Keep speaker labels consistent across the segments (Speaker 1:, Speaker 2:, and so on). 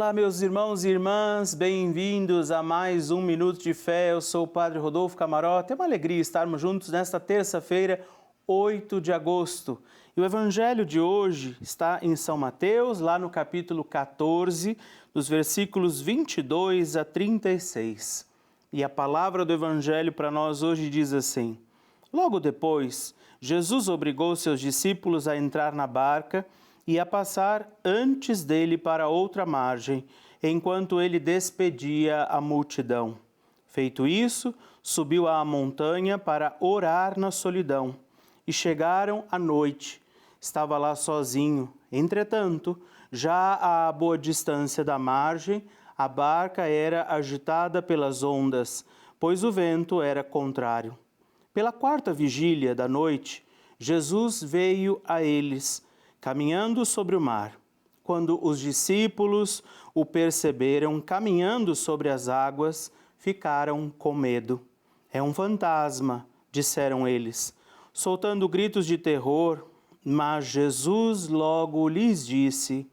Speaker 1: Olá, meus irmãos e irmãs, bem-vindos a mais um Minuto de Fé. Eu sou o Padre Rodolfo Camarota. É uma alegria estarmos juntos nesta terça-feira, 8 de agosto. E o Evangelho de hoje está em São Mateus, lá no capítulo 14, dos versículos 22 a 36. E a palavra do Evangelho para nós hoje diz assim: Logo depois, Jesus obrigou seus discípulos a entrar na barca e a passar antes dele para outra margem, enquanto ele despedia a multidão. Feito isso, subiu à montanha para orar na solidão. E chegaram à noite. Estava lá sozinho. Entretanto, já a boa distância da margem, a barca era agitada pelas ondas, pois o vento era contrário. Pela quarta vigília da noite, Jesus veio a eles, caminhando sobre o mar. Quando os discípulos o perceberam caminhando sobre as águas, ficaram com medo. É um fantasma, disseram eles, soltando gritos de terror. Mas Jesus logo lhes disse: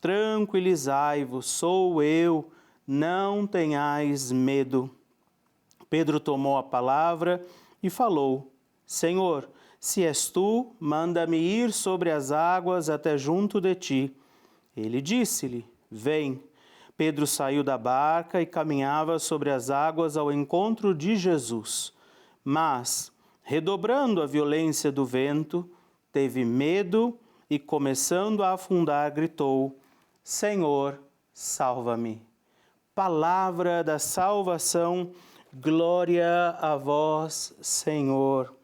Speaker 1: Tranquilizai-vos, sou eu, não tenhais medo. Pedro tomou a palavra e falou: Senhor, se és tu, manda-me ir sobre as águas até junto de ti. Ele disse-lhe: Vem. Pedro saiu da barca e caminhava sobre as águas ao encontro de Jesus. Mas, redobrando a violência do vento, teve medo e, começando a afundar, gritou: Senhor, salva-me. Palavra da salvação, glória a vós, Senhor.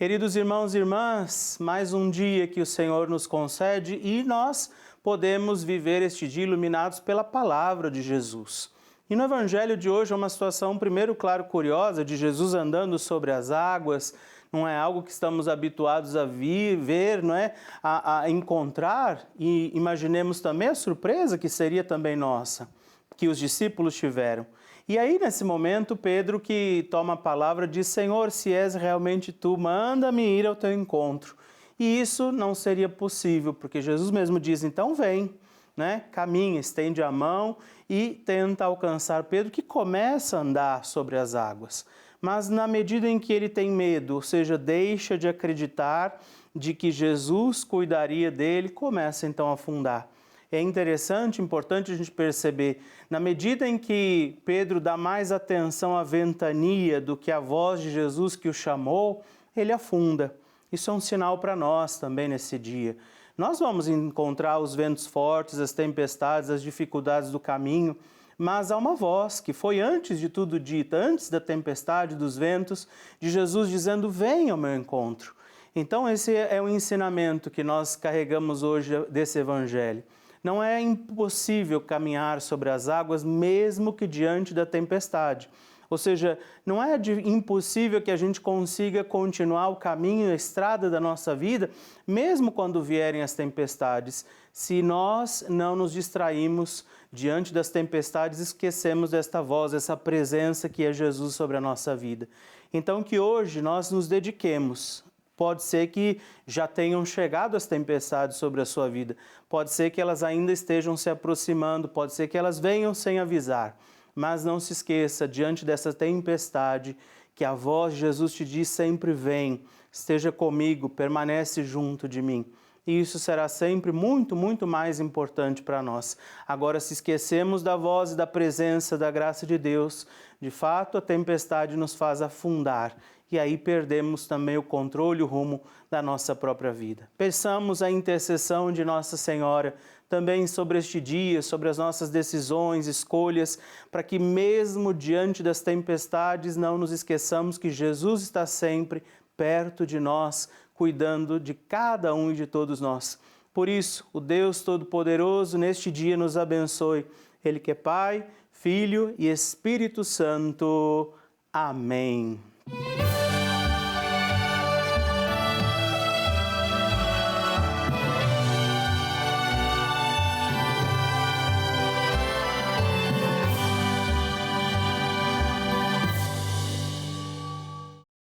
Speaker 1: Queridos irmãos e irmãs, mais um dia que o Senhor nos concede e nós podemos viver este dia iluminados pela palavra de Jesus. E no Evangelho de hoje é uma situação, primeiro, claro, curiosa, de Jesus andando sobre as águas. Não é algo que estamos habituados a ver, não é? A encontrar. E imaginemos também a surpresa que seria também nossa, que os discípulos tiveram. E aí, nesse momento, Pedro, que toma a palavra, diz: Senhor, se és realmente tu, manda-me ir ao teu encontro. E isso não seria possível, porque Jesus mesmo diz: então vem, né? Caminha, estende a mão e tenta alcançar Pedro, que começa a andar sobre as águas. Mas na medida em que ele tem medo, ou seja, deixa de acreditar de que Jesus cuidaria dele, começa então a afundar. É interessante, importante a gente perceber, na medida em que Pedro dá mais atenção à ventania do que à voz de Jesus que o chamou, ele afunda. Isso é um sinal para nós também nesse dia. Nós vamos encontrar os ventos fortes, as tempestades, as dificuldades do caminho, mas há uma voz que foi antes de tudo dita, antes da tempestade, dos ventos, de Jesus dizendo: venha ao meu encontro. Então esse é o ensinamento que nós carregamos hoje desse Evangelho. Não é impossível caminhar sobre as águas, mesmo que diante da tempestade. Ou seja, não é impossível que a gente consiga continuar o caminho, a estrada da nossa vida, mesmo quando vierem as tempestades. Se nós não nos distraímos diante das tempestades, esquecemos desta voz, essa presença que é Jesus sobre a nossa vida. Então que hoje nós nos dediquemos. Pode ser que já tenham chegado as tempestades sobre a sua vida. Pode ser que elas ainda estejam se aproximando. Pode ser que elas venham sem avisar. Mas não se esqueça, diante dessa tempestade, que a voz de Jesus te diz sempre: vem, esteja comigo, permanece junto de mim. E isso será sempre muito, muito mais importante para nós. Agora, se esquecemos da voz e da presença, da graça de Deus, de fato a tempestade nos faz afundar. E aí perdemos também o controle, o rumo da nossa própria vida. Peçamos a intercessão de Nossa Senhora também sobre este dia, sobre as nossas decisões, escolhas, para que mesmo diante das tempestades não nos esqueçamos que Jesus está sempre perto de nós, cuidando de cada um e de todos nós. Por isso, o Deus Todo-Poderoso neste dia nos abençoe. Ele que é Pai, Filho e Espírito Santo. Amém.